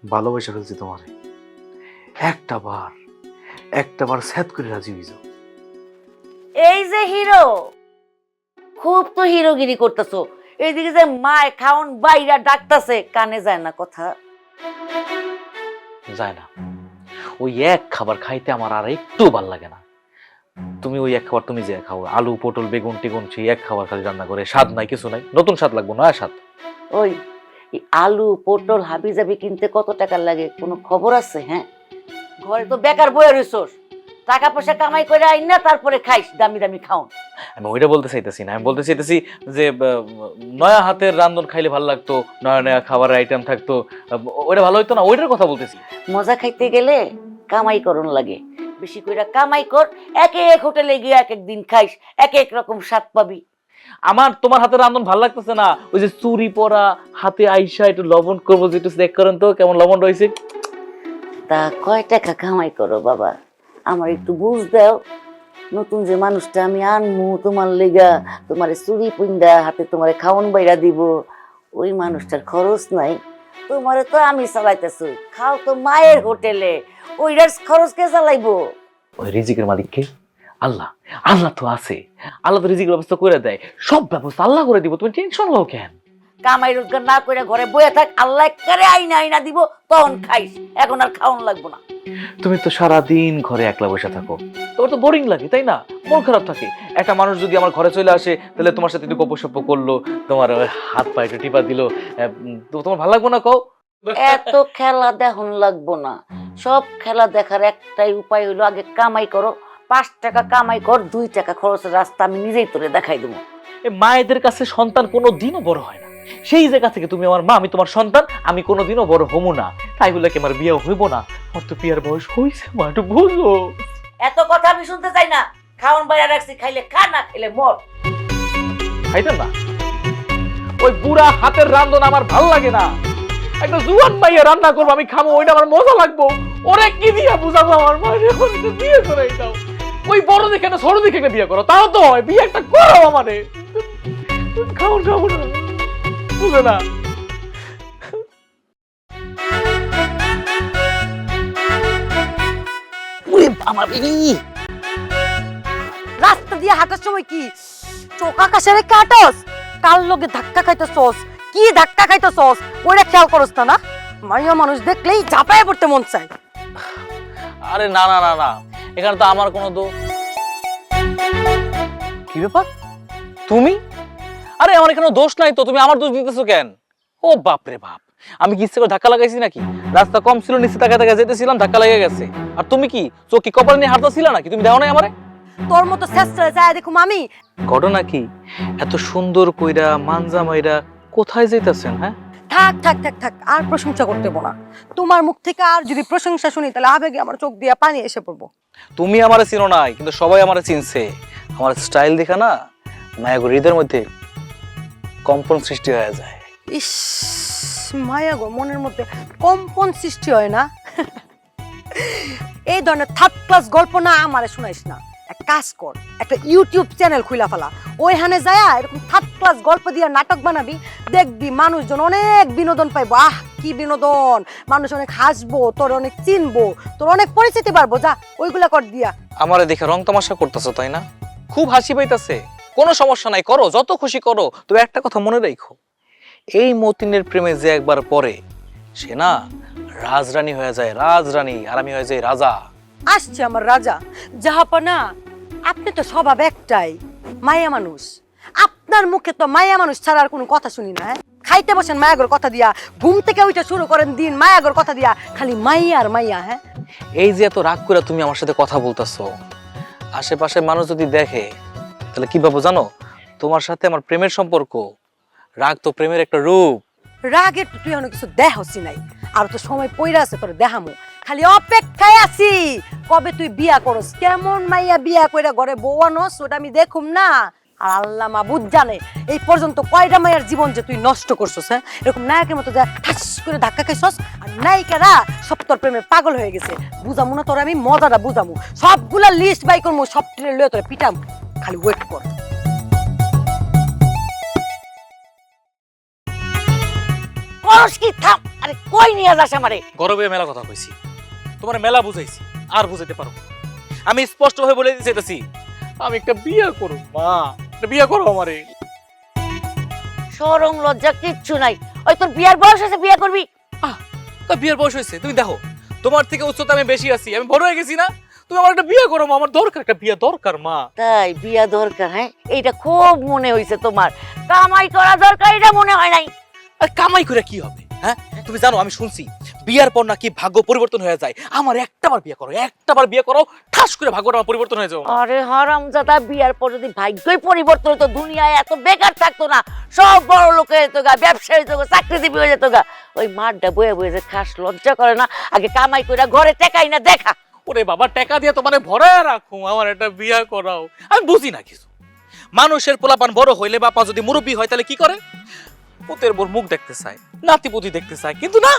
ভালোবাসা ফেলছি তোমারে। একটা বার স্যাদ করে রাজি হয়ে যাও। এই যে হিরো, খুব তো হিরোগিরি করতেছো। এইদিকে যে মায় খাওন বাইরা ডাকতাছে, কানে যায় না কথা? যায় না, ওই এক খাবার খাইতে আমার আর একটু ভাল লাগে না। তুমি ওই এক খাবার তুমি যে খাও, আলু পটল বেগুন টিগুন, সেই এক খাবার খালি রান্না করে, স্বাদ নাই, কিছু নাই, নতুন স্বাদ লাগবো, নয়া স্বাদ। ওই এই আলু পটল হাবি জাবি কিনতে কত টাকা লাগে কোনো খবর আছে? হ্যাঁ, ঘরে তো বেকার বয়ে রইছস, টাকা পয়সা কামাই করে আইন না, তারপরে খাইস দামি দামি খাওন। আমি ওইটা বলতে চাইতেছি না, আমি বলতে চাইতেছি যে নয়া হাতের রান্ধন খাইলে ভালো লাগতো, নয়া নয়া খাবারের আইটেম থাকতো, ওইটা ভালো হইতো না, ওইটার কথা বলতেছি। মজা খাইতে গেলে কামাই করন লাগে, বেশি কইরা কামাই কর, এক এক হোটেলে গিয়ে এক এক দিন খাইস, এক এক রকম স্বাদ পাবি। আমার তোমার হাতের রান্ধন ভালো লাগতেছে না, ওই যে চুরি পরা হাতে আইসা একটু লবণ করবো, যে একটু চেক করেন তো কেমন লবণ রয়েছে। তা কয় টাকা কামাই করো বাবা, আমার একটু বুঝ দাও। নতুন যে মানুষটা আমি আনমু তোমার লেগা, তোমারে চুরি পুন্দা হাতে তোমারে খাওন বাইরা দিব, ওই মানুষটার খরচ নাই। তোমারে তো আমি চালাইতেছি, খাও তো মায়ের হোটেলে, ওইটার খরচ কে চালাইবো? ওই রিজিকের মালিক কে? আল্লাহ। আল্লাহ তো আছে, আল্লাহ তো রিজিকের ব্যবস্থা করে দেয়, সব ব্যবস্থা আল্লাহ করে দিব, তুমি টেনশন লও কেন? কামাই রোজগার না করে ঘরে বয়ে থাক, আল্লাহ একেবারে আইনা আইনা দিব, তখন খাইস, এখন আর খাওন লাগবো না। তুমি তো সারাদিন ঘরে একলা বসে থাকো, তোমার তো বোরিং লাগে তাই না? মন খারাপ থাকে। একটা মানুষ যদি আমার ঘরে চলে আসে, তাহলে তোমার সাথে একটু গপ্প করলো, তোমার হাত পা একটু টিপা দিল, তো তোমার ভালো লাগবো না? কও। এত খেলা দেখুন লাগবো না, সব খেলা দেখার একটাই উপায় হলো, আগে কামাই করো, 5 টাকা কামাই কর, 2 টাকা খরচের রাস্তা আমি নিজেই তোরে দেখাই দেবো। মায়েদের কাছে সন্তান কোনো দিনও বড় হয় না, সেই জায়গা থেকে তুমি আমার মা, আমি তোমার সন্তান, আমি কোনোদিনও বড় হবো না, তাই বলে কি আমার বিয়ে হইব না? আমার তো বিয়ার বয়স হয়েছে, মা একটু বুঝো। এত কথা আমি শুনতে চাই না, খাওন বাইরে রাখছি, খাইলে খা, না খেলে মর। খাইতেন না? ওই বুড়া হাতের রান্ধন আমার ভাল লাগে না, একটা জুয়ান মাইয়া রান্না করবো, আমি খাবো, ওইটা আমার মজা লাগবো। ওরে কি দিয়া বুঝাবো আমার মা, এখন বিয়ে করে দাও, ওই বড় দেখে না ছোট দেখে বিয়ে করো, তাও তো হয়, বিয়ে একটা করো আমারে, খাবো খাবো না, বুঝে না। রাস্তা দিয়ে হাঁটার সময় কি চোখ আকাশে কাটস? কার লগে ধাক্কা খাইতেছস? কি ধাক্কা খাইতেছস ওইটা খেয়াল করস না? মাইয়া মানুষ দেখলেই ঝাঁপায় পড়তে মন চায়। আরে না না না না, এখানে তো আমার কোনো দোষ। কি ব্যাপার তুমি? আরে আমার এখানে দোষ নাই তো, তুমি আমার দোষ দিতেছো কেন? ও বাপ রে বাপ, আমি কি ইচ্ছে করে ধাক্কা লাগাইছি নাকি? রাস্তা কম ছিল, নিচে টাকা টাকা যেতেছিলাম, ধাক্কা লেগে গেছে। আর তুমি কি চোখ কি কপাল নিয়ে হাঁটতেছিলা নাকি? তুমি দেখো নাই আমারে? তোর মতো চেষ্টা যায় দেখুম আমি। ঘটনা কি? এত সুন্দর কইরা মানজা মাইরা কোথায় যাইতাছেন? হ্যাঁ, থাক থাক থাক থাক, আর প্রশংসা করতে হবো না। তোমার মুখ থেকে আর যদি প্রশংসা শুনি তাহলে আবেগে আমার চোখ দিয়ে পানি এসে পড়বো। তুমি আমারে চিনো নাই, কিন্তু সবাই আমারে চিনছে। আমার স্টাইল দেখা না মায়াগো হৃদয়ের মধ্যে কম্পন সৃষ্টি হয়ে যায়। ইস, মায়া গো, মনের মধ্যে কম্পন সৃষ্টি হয় না? এই ধরনের থার্ড ক্লাস গল্প না আমারে শুনাইস না। এক কাজ কর, একটা ইউটিউব চ্যানেল খুইলা ফেলা, ওইখানে যায় এরকম থার্ড ক্লাস গল্প দিয়ে নাটক বানাবি, দেখবি মানুষজন অনেক বিনোদন পাইবো। আহ, কি বিনোদন! মানুষ অনেক হাসবো, তোর অনেক চিনবো, তোর অনেক পরিচিতি বাড়বো। যা ওইগুলা কর দিয়া। আমারে দেখে রং তামাশা করতেছো তাই না? খুব হাসি পাইতাছে। কোনো সমস্যা নাই, করো, যত খুশি করো। তবে একটা কথা মনে রাখো, এই মতিনের প্রেমে যে একবার পড়ে সে না রাজরানী হয়ে যায়, রাজরানী, আর আমি হয়ে যাই রাজা। আসছে আমার রাজা জাহাপনা। আপনি তো স্বভাব একটাই, মায়া মানুষ। আপনার মুখে তো মায়া মানুষ ছাড়া আর কোনো কথা শুনি না। হ্যাঁ, খাইতে বসেন মায়াগর কথা দিয়া, ঘুম থেকে ওইটা শুরু করেন দিন মায়াগর কথা দিয়া, খালি মাইয়া আর মাইয়া। হ্যাঁ, এই যে এত রাগ করে তুমি আমার সাথে কথা বলতেছো, আশেপাশে মানুষ যদি দেখে তাহলে কি ভাবো জানো? তোমার সাথে আমার প্রেমের সম্পর্ক। রাগ তো প্রেমের একটা রূপ। রাগের তো তুই অনেক কিছু দেহসি নাই, আর তো সময় পইরা আছে তোর দেহামু। খালি অপেক্ষায় আছি কবে তুই বিয়া করস, কেমন মাইয়া বিয়া কইরা ঘরে বউ আনস, ওটা আমি দেখুম না। আর আল্লাহ মাবুদ জানে এই পর্যন্ত কয়টা মায়ের জীবন যে তুই নষ্ট করছস। হ্যাঁ, এরকম নায়কের মতো যা ঠাস করে ধাক্কা খাইছস, আর নায়িকারা সব তোর প্রেমে পাগল হয়ে গেছে। বুঝামু না তোর আমি মজাটা বুঝামু, সবগুলা লিস্ট বাই করমু, সব ট্রেনে লয়ে তোরে পিটাম। খালি ওয়েট কর। করস কি? থাম। আরে কই নিয়ে যাস আমারে? গরবে মেলা কথা কইছি, তোমার মেলা বুঝাইছি, আর বুঝাইতে পারো? আমি স্পষ্ট ভাবে বলে দিতে চাইতেছি, আমি একটা বিয়ে করব। মা, একটা বিয়ে করো আমারে। শরম লজ্জা কিচ্ছু নাই। ওই তোর বিয়ার বয়স হয়েছে, বিয়ে করবি? তা বিয়ের বয়স হয়েছে, তুমি দেখো তোমার থেকে উচ্চতা আমি বেশি আছি, আমি বড় হয়ে গেছি না? তুমি আমার একটা বিয়ে করো মা, আমার দরকার, একটা বিয়ে দরকার মা। তাই বিয়া দরকার? হ্যাঁ, এইটা খুব মনে হইছে তোমার। কামাই করা দরকার, এটা মনে হয় নাই। আর কামাই করে কি হবে? হ্যাঁ, তুমি জানো আমি শুনছি বিয়ার পর নাকি ভাগ্য পরিবর্তন হয়ে যায়। আমার একটাবার বিয়ে করো, একটাবার বিয়ে করো, ঠাস করে ভাগ্যটা আমার পরিবর্তন হয়ে যাবে। আরে হারামজাদা, বিয়ার পর যদি ভাগ্যই পরিবর্তন হতো, দুনিয়ায় এত বেকার থাকতো না। সব বড় লোক হয়ে যেত গা, ব্যবসা হয়ে যেত গা, চাকরিজীবী হয়ে যেত গা। ওই মারটা বয়ে বয়ে যে খাস, লজ্জা করে না? আগে কামাই করে ঘরে টেকাই না দেখা। ওরে বাবা, টাকা দিয়ে তো মানে ভরে রাখো, আমার একটা বিয়ে করাও। আমি বুঝি না কিছু। মানুষের পোলাপান বড় হইলে, বাপা যদি মুরব্বী হয় তাহলে কি করে? পুতের বোর মুখ দেখতে চায়, নাতিপুতি দেখতে চায়, কিন্তু না,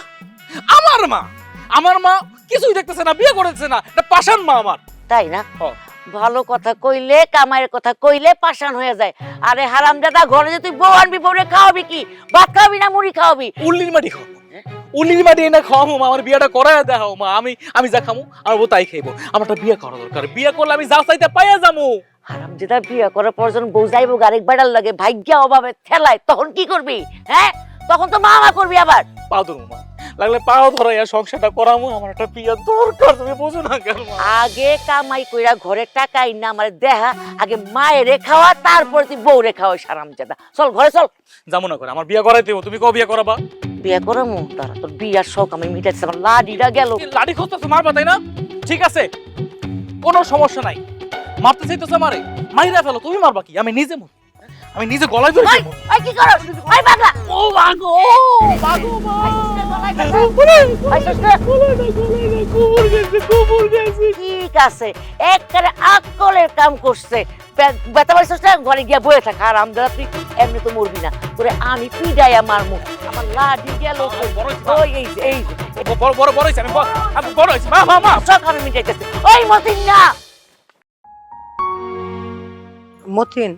আমার মা কিছুই দেখতেছে না, বিয়ে করেছে না, এটা পাষাণ মা আমার। তাই না? হ্যাঁ। ভালো কথা কইলে, কামাইয়ের কথা কইলে পাষাণ হয়ে যায়। আরে হারামজাদা, ঘরে যে তুই বউ আনবি, বউরে খাওয়াবি কি? ভাত খাওয়াবি না মুড়ি খাওয়াবি? উল্লির মাটি খাওয়াবো, উল্লির মাটি এনে খাওয়াবো মা। আমার বিয়েটা করায় দেখাও মা, আমি যা খামু আমার বউ তাই খাইবো। আমার একটা বিয়ে করা দরকার, বিয়ে করলে আমি যা চাইতে পাইয়া যাবো। হারামজাদা, বিয়ে করার পর যখন বউ যাইবো আরেক বেড়ার লাগে, ভাগ্যা অভাবে ঠেলায়, তখন কি করবি? হ্যাঁ, তখন তো মা করবি আবার। পাও ধরবো মা, লাগলে পাও ধরাইয়া সংসারটা করামু। আমার একটা বিয়ে দরকার, তুমি বোঝো না কেন মা? আগে কামাই কইরা ঘরে টাকা আইনা আমার দেহা, আগে মায়েরে খাওয়া, তারপরে তুই বউরে খাওয়া। হারামজাদা, চল ঘরে চল। যাবো না করে, আমার বিয়ে করাইতে হবে। তুমি কবে বিয়ে করাবা? বিয়ে করামু? তারা তোর বিয়ার শখ আমি মিটাচ্ছি, আমার লাডিরা গেল। লাঠি খোঁজতেছো, মারবা তাই না? ঠিক আছে, কোনো সমস্যা নাই। মারতে চাইতেছো আমারে, মাইরা ফেলো। তুমি মারবা কি? আমি নিজে মর, আমি নিজে গলায় ধরে ওই, ওই কি করো? ওই পাগলা! ও বাগো, বাগো মা। ঠিক আছে, একবারে আকলের কাম করছে। বেতা পাইছিস না? ঘরে গিয়া বয়ে থাক। আর আমদাদা, তুই এমনি তো মরবি না, তোরে আমি পিডাই আমার মুখ। আমার লাডি গেল। ওই এই যে, এই যে বড় হয়েছে, আমি বড় হয়েছি মা, মা, মা। সব আমি মিটাইতেছি। ওই মতিন না। মতিন,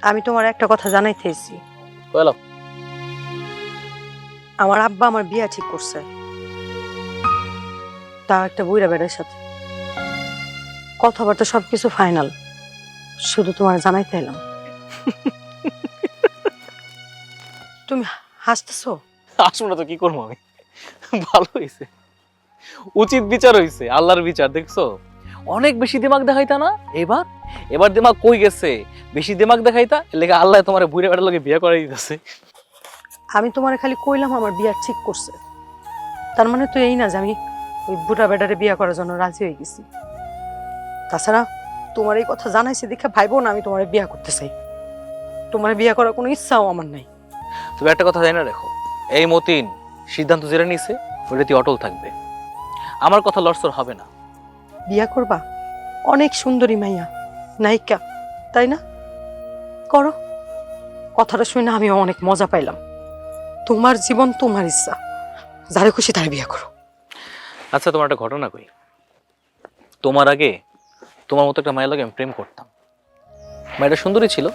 আমি তোমার একটা কথা জানাইতেছি। বলো। আমার আব্বা আমার বিয়া ঠিক করছে, তাও একটা বুইড়া বেড়ার সাথে। কথাবার্তা সবকিছু ফাইনাল, শুধু তোমার জানাইতে এলাম। তুমি হাসতেছো? আসবো না তো কি করবো আমি? ভালো হয়েছে, উচিত বিচার হয়েছে, আল্লাহর বিচার। দেখছো, অনেক বেশি দিমাগ দেখাইতা না? এবার দিমাগ কই গেছে? বেশি দিমাগ দেখাইতা, এর লেগে আল্লাহ তোমার বুড়ে বেড়ার লগে বিয়ে করাই দিতেছে। আমি তোমার খালি কইলাম আমার বিয়া ঠিক করছে, তার মানে তো এই না যে আমি ওই বুড়া বেটারে বিয়া করার জন্য রাজি হয়ে গেছি। তাছাড়া তোমার এই কথা জানাইছি দেখে ভাইবো না আমি তোমার বিয়া করতে চাই। তোমার বিয়া করার কোনো ইচ্ছাও আমার নাই। তুমি একটা কথা জানি না রেখো, এই মতিন সিদ্ধান্ত যেটা নিছে ওটাতে অটল থাকবে, আমার কথা লড়সড় হবে না। বিয়া করবা? অনেক সুন্দরী মাইয়া, নায়িকা, তাই না? করো। কথাটা শুনে আমি অনেক মজা পাইলাম। তোমার জীবন তোমার ইচ্ছা, যারে খুশি তারে বিয়া করো। আচ্ছা তোমার একটা ঘটনা কই। তোমার আগে তোমার মতো একটা মায়ের লাগে আমি প্রেম করতাম। মায়েরা সুন্দরী ছিল,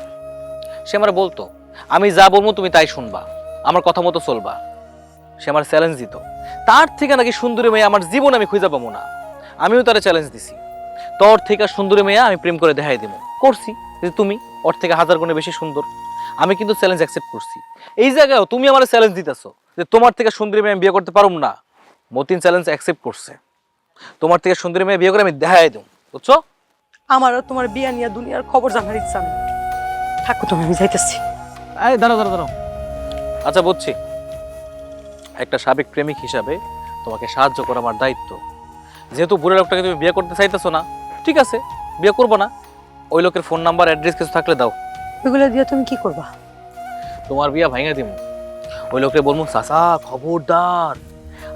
সে আমার বলতো আমি যা বলবো তুমি তাই শুনবা, আমার কথা মতো চলবা। সে আমার চ্যালেঞ্জ দিত, তার থেকে নাকি সুন্দরী মেয়ে আমার জীবন আমি খুঁজে পাবো না। আমিও তারা চ্যালেঞ্জ দিছি, তোর থেকে সুন্দরী মেয়ে আমি প্রেম করে দেখাই দিব। করছি যে তুমি ওর থেকে 1000 গুণে বেশি সুন্দর। আমি কিন্তু চ্যালেঞ্জ অ্যাকসেপ্ট করছি। এই জায়গায় তুমি আমার চ্যালেঞ্জ দিতেছো যে তোমার থেকে সুন্দরী মেয়ে আমি বিয়ে করতে পারুম না। মতিন চ্যালেঞ্জ অ্যাকসেপ্ট করছে, তোমার থেকে সুন্দরী মেয়ে বিয়ে করে আমি দেখাই দেব, বুঝছো? আমারও তোমার বিয়া নিয়ে দুনিয়ার খবর জানার ইচ্ছা নেই। থাকো তুমি, আমি যাইতেছি। এই দাঁড়াও দাঁড়াও দাঁড়াও। আচ্ছা বুঝছি, একটা সাবেক প্রেমিক হিসাবে তোমাকে সাহায্য করা আমার দায়িত্ব। যেহেতু বুড়ো লোকটাকে তুমি বিয়ে করতে চাইতেছো না, ঠিক আছে বিয়ে করবো না। ওই লোকের ফোন নাম্বার অ্যাড্রেস কিছু থাকলে দাও। ওইগুলো দিয়ে তুমি কি করবা? তোমার বিয়া ভাঙা দিব। ওই লোককে বলবো চাচা খবরদার,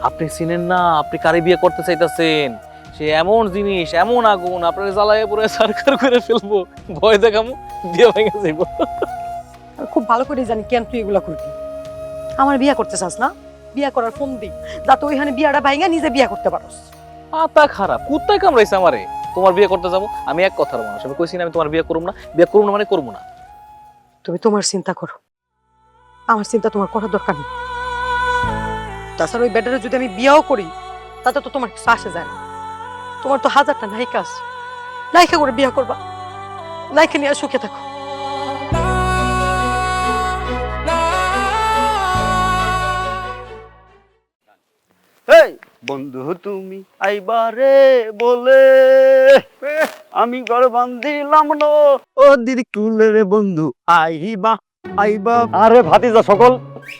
আপনি চিনেন না আপনি কারে বিয়ে করতে চাইতেছেন, সে এমন জিনিস এমন আগুন আপনার জ্বালায় পুরো সরকার করে ফেলবো, ভয় দেখামো, বিয়ে ভেঙে যাইব। আমি খুব ভালো করে জানি কেন তুই এগুলা করবি। আমার বিয়া করতে চাস না? বিয়া করার ফোন দিই, যাতে ওইখানে বিয়াটা ভাইঙা নিজে বিয়া করতে পারোস। মাথা খারাপ, কুত্তায় কামড়াইছে আমারে। তোমার বিয়ে করতে যাবো? আমি এক কথার মানুষ, আমি কইছি না আমি তোমার বিয়ে করবো না। বিয়ে করবো না মানে করবো না। তুমি তোমার চিন্তা করো, আমার চিন্তা তোমার করার দরকার নেই। তাছাড়া ওই ব্যাটারে যদি আমি বিয়াও করি তাতে তো তোমার কিছু আসে যায় না। তোমার তো 1000টা নায়িকা আছে, নায়িকা করে বিয়া করবা, নায়িকা নিয়ে সুখে থাকো। এই বন্ধু তুমি আইবারে বলে আমি ঘর বান্ধিলাম নো ও দিদি কুলে রে বন্ধু আইবা আইবা। আরে ভাতিজা সকল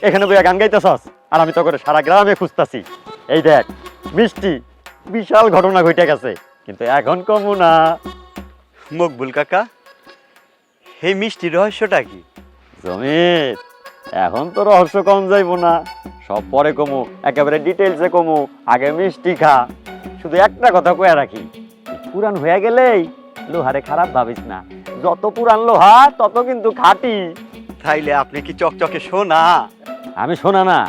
এখানে বইয়া গান গাইতেছস আর আমি তো করে সারা গ্রামে খুঁজতাছি। এই দেখ মিষ্টি, বিশাল ঘটনা ঘটে গেছে, কিন্তু এখন কমু না। মকবুল কাকা, এই মিষ্টি রহস্যটা কি? জমির এখন তো রহস্য কম যাইব না, সব পরে কমু, একেবারে ডিটেলসে কমু। আগে মিষ্টি খা। শুধু একটা কথা কয়ে রাখি, পুরান হয়ে গেলেই লোহারে খারাপ ভাবিস না, যত পুরান লোহা তত কিন্তু খাঁটি। তাইলে আপনি কি চকচকে সোনা? আমি শোনা না,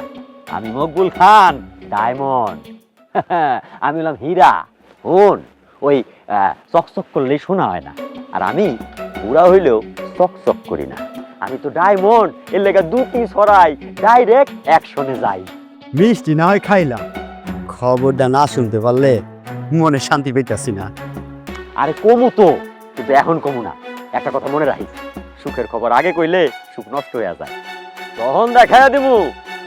আমি মকবুল খান ডায়মন্ড। আমি হলাম হীরা। শোন, ওই চকচক করলেই শোনা হয় না, আর আমি পুরা হইলেও চকচক করি না। আমি তো ডায়মন্ড, এর লেগে দুটি ছড়াই, ডাইরেক্ট অ্যাকশনে যাই। মিষ্টি না হয় খাইলাম, খবরটা না শুনতে পারলে মনে শান্তি পেতেছি না। আরে কমু তো, কিন্তু এখন কমু না। একটা কথা মনে রাখিস, সুখের খবর আগে কইলে সুখ নষ্ট হয়ে যায়। তখন দেখাইয়া দেবো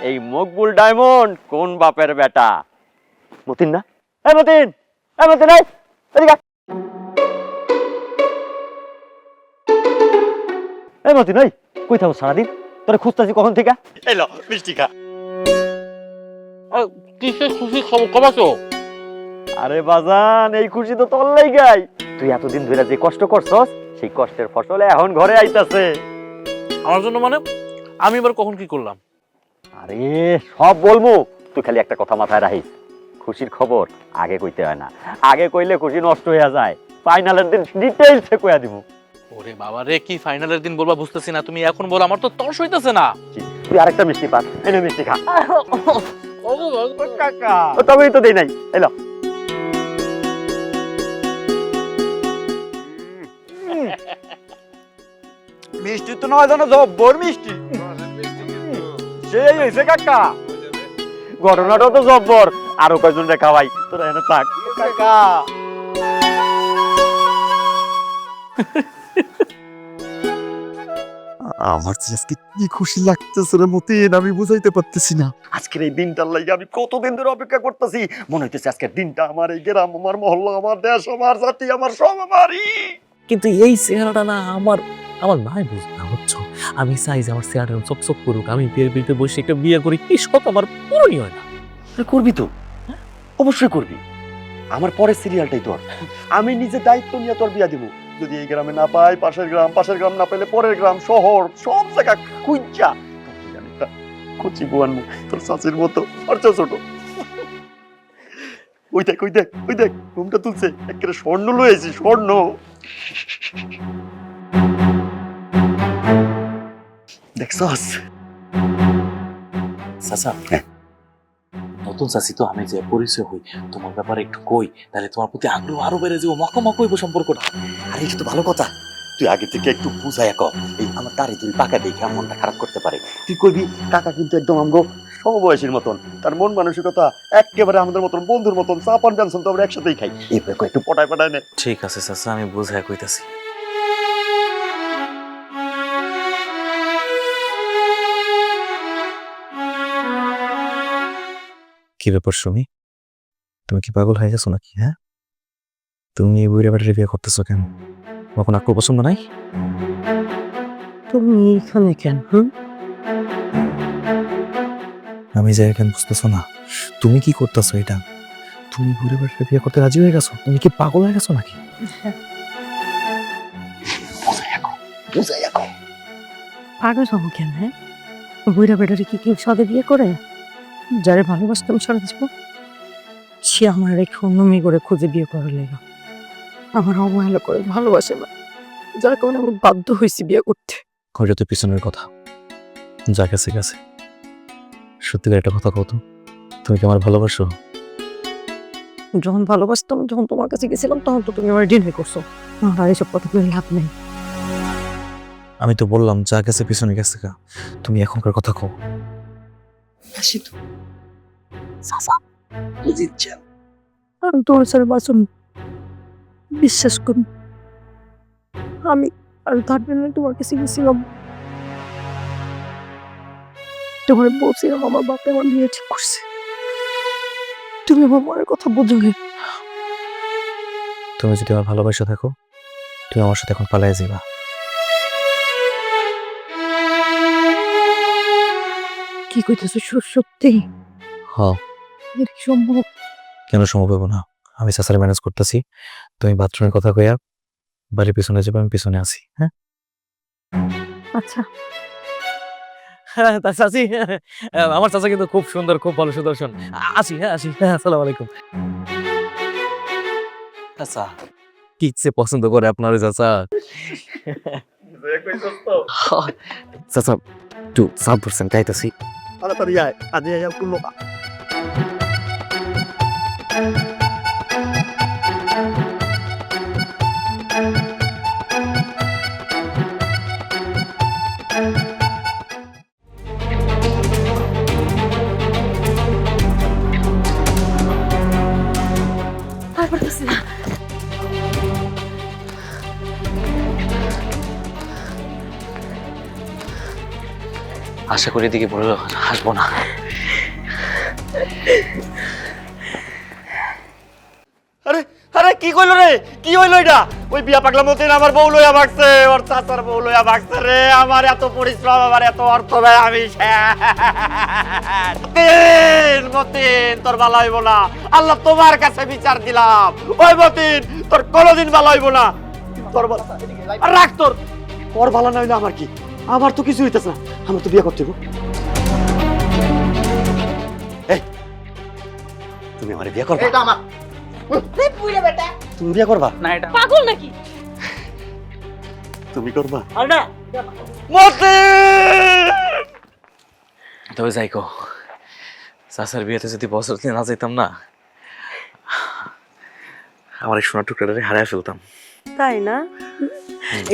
এই মকবুল ডায়মন্ড কোন বাপের বেটা। মতিন না? এই মতিন, এই মতিন, এই এদিকে আয়। এই মতিন, এই কই থাকো সারাদিন? তোরে খুঁজতাছি কখন থেকে। এলো মিষ্টি খা। কিসের খুশি খবর কমাছো? আরে বাজান, এই খুশি তো তোর লাইগাই। তুই এতদিন ধরে যে কষ্ট করছস, সেই কষ্টের ফসল এখন ঘরে আইতাছে। আমার জন্য মানে? আমি এবার কখন কি করলাম? আরে সব বলবো, তুই খালি একটা কথা মাথায় রাখিস, খুশির খবর আগে কইতে হয় না, আগে কইলে খুশি নষ্ট হয়ে যায়। ফাইনালের দিন ডিটেইলসে কইয়া দিব। ওরে বাবা রে, কি ফাইনালের দিন বলবা বুঝতেছি না, তুমি এখন বলো, আমার তো তর্স হইতেছে না। তুই আরেকটা মিষ্টি পাস, এনে মিষ্টি খা। কাকা ও তবেই তো দেই নাই। এলো মিষ্টি তো নয় জানো, জব্বর মিষ্টি। সেই হয়েছে কাকা। ঘটনাটা তো জব্বর, আরো কয়জন রে খাওয়াই, তোরা এনে থাক। কাকা আমার যে আজকে কি খুশি লাগতেছে রে মতিন, আমি বুঝাইতে পারতেছি না। আজকের এই দিনটার লাগি আমি কতদিন ধরে অপেক্ষা করতেছি। মনে হইতেছে আজকের দিনটা আমার, এই গ্রাম আমার, মহল্লা আমার, দেশ আমার, জাতি আমার, সব আমারই। কিন্তু এই চেহারাটা না আমার আমার নাই বুঝ না বুঝছো। আমি চাই যে আমার চেহারাটা চকচক করুক, আমি বিয়ের বিয়েতে বসে একটা বিয়ে করি, এই শখ আমার পূরণই হয় না। করবি তো, অবশ্যই করবি। আমার পরের সিরিয়ালটাই তোর, আমি নিজে দায়িত্ব নিয়ে তোর বিয়া দিব। যদি এই গ্রামে না পাই পাশের গ্রাম না পেলে পরের গ্রাম, শহর, সব জায়গা খুঁজা একটা কচি বুয়ান তোর চাচির মতো আর ছোট। ওই দেখ ঘুমটা তুলছে, একেবারে স্বর্ণ লয়েছি, স্বর্ণ। দেখছস চাচা, নতুন চাচি তো, আমি যে পরিচয় হই, তোমার ব্যাপারে একটু কই, তাহলে তোমার প্রতি আগ্রহ আরো বেড়ে যাবো, মকমক হইব সম্পর্কটা। আরে এটা তো ভালো কথা, তুই আগে থেকে একটু বুঝাই কর। এই আমার তারে তুই পাকা দেখে মনটা খারাপ করতে পারে। তুই কইবি কাকা কিন্তু একদম আমগো সমবয়সীর মতন, তার মন মানসিকতা একেবারে আমাদের মতন, বন্ধুর মতন, চা পান জানছেন তো আমরা একসাথেই খাই, এইভাবে একটু পটায় নে। ঠিক আছে চাচা, আমি বুঝাই কইতাছি। কি ব্যাপার সুমি, তুমি কি পাগল হয়ে গেছো নাকি? হ্যাঁ, তুমি এই বুড়ি বাড়ির বিয়ে করতেছো কেন? তোমার কোনো আকল পছন্দ নাই? তুমি এখানে কেন? আমি যাই কেন বুঝতেছো না? তুমি কি করতেছো এটা? তুমি বুড়ি বাড়ির বিয়ে করতে রাজি হয়ে গেছো? তুমি কি পাগল হয়ে গেছো নাকি? পাগল হবো কেন? হ্যাঁ, বুড়া বেটারে কি কেউ সাদে বিয়ে করে? যারে ভালোবাসতাম সারা জীবন, সে আমার রেখে অন্য মেয়ে করে খুঁজে বিয়ে করার লেগা আমার অবহেলা করে ভালোবাসে না, যার কারণে আমি বাধ্য হয়েছি বিয়ে করতে। ওইটা তো পিছনের কথা, যা গেছে গেছে। সত্যিকার একটা কথা কত, তুমি কি আমার ভালোবাসো? যখন ভালোবাসতাম, যখন তোমার কাছে গেছিলাম, তখন তো তুমি আমার ডিনাই করছো। আমার আর এইসব কথা বলে লাভ নেই। আমি তো বললাম যা গেছে পিছনে গেছে গা, তুমি এখনকার কথা কও। হাসি তো বুঝিচ্ছেন, আমি তোমার সাথে বাঁচুন, বিশ্বাস করুন। আমি আর তার জন্য তোমার কাছে গেছিলাম, তোমার বলছিলাম আমার বাপে আমার বিয়ে ঠিক করছে, তুমি আমার মনের কথা বুঝো না। তুমি যদি আমার ভালোবাসা থাকো, তুমি আমার সাথে এখন পালাই যাবা। কি কইতেছো? সত্যি? হ্যাঁ। এর কি সম্ভব? কেন সম্ভব হবে না? আমি চাচারে ম্যানেজ করতেছি, তুমি বাথরুমের কথা কইয়া বাড়ির পিছনে যাবে, আমি পিছনে আছি। হ্যাঁ আচ্ছা। হ্যাঁ চাচি, আমার চাচা কিন্তু খুব সুন্দর, খুব ভালো সুদর্শন। আসি, হ্যাঁ আসি, হ্যাঁ আসসালামু আলাইকুম। চাচা কি ইচ্ছে পছন্দ করে আপনার চাচা? চাচা একটু 7% খাইতেছি। তাড়াতাড়ি আয়, আজ করলো না। আর পারতেছি না। আশা করি এদিকে বলে হাসবো না। আরে আরে কি কইলো রে, কি হইলো এটা? ওই বিয়া পাগলা মতিন আমার বউ লইয়া ভাগছে, ওর চাচার বউ লইয়া ভাগছে রে। আমার এত পরিশ্রম, আমার এত অর্থ ব্যয়, আমি মতিন তোর ভালো হইব না। আল্লাহ তোমার কাছে বিচার দিলাম। ওই মতিন তোর কোনোদিন ভালো হইব না। তোর রাখ, তোর ভালো না হইলে আমার কি? আমার তো কিছু হইতেছে না, আমার তো বিয়ে করতে হইব। এই তুমি আমার বিয়ে করবা? এটা আমার। তুমি বিয়ে করবা? না এটা পাগল নাকি? তুমি করবা? তবে যাই কো, চাচার বিয়েতে যদি বছর না যেতাম না, আমার এই সোনার টুকরাটারে হারায় ফেলতাম। তাই না?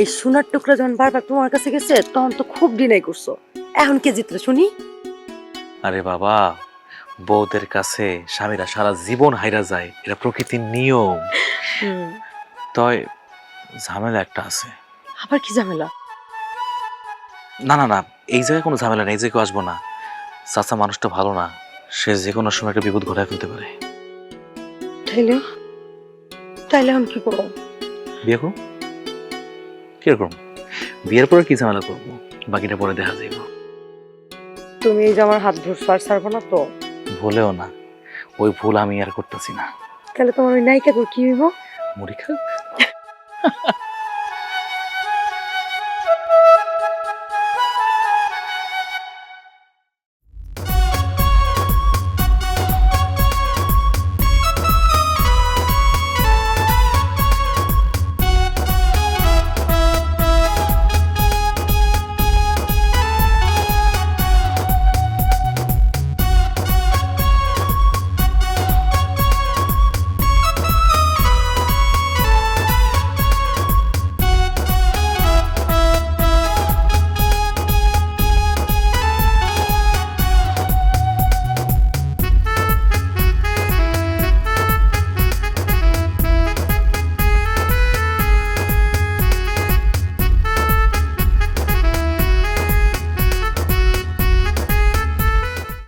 এই সোনার টুকরা যখন বারবার তোমার কাছে গেছে, তখন তো খুব ডিনাই করছো। এখন কে জিতলে শুনি? আরে বাবা, বউদের কাছে স্বামীরা সারা জীবন হাইরা যায়, এটা প্রকৃতির নিয়ম। তয় ঝামেলা একটা আছে। আবার কি ঝামেলা? না না না, এই জায়গায় কোনো ঝামেলা নেই, যে কেউ আসবো না। চাচা মানুষটা ভালো না, সে যে কোনো সময় একটা বিপদ ঘটায় ফেলতে পারে। তাইলে আমি কি করবো? বিয়ে করুন। কিরকম বিয়ের পরে কি ঝামেলা করবো, বাকিটা পরে দেখা যাইব। তুমি এই যে আমার হাত ধরছো, আর ছাড়বো না তো? ভুলেও না, ওই ভুল আমি আর করতেছি না। তাহলে তোমার ওই নায়িকা কি হইব? মুড়ি খাক।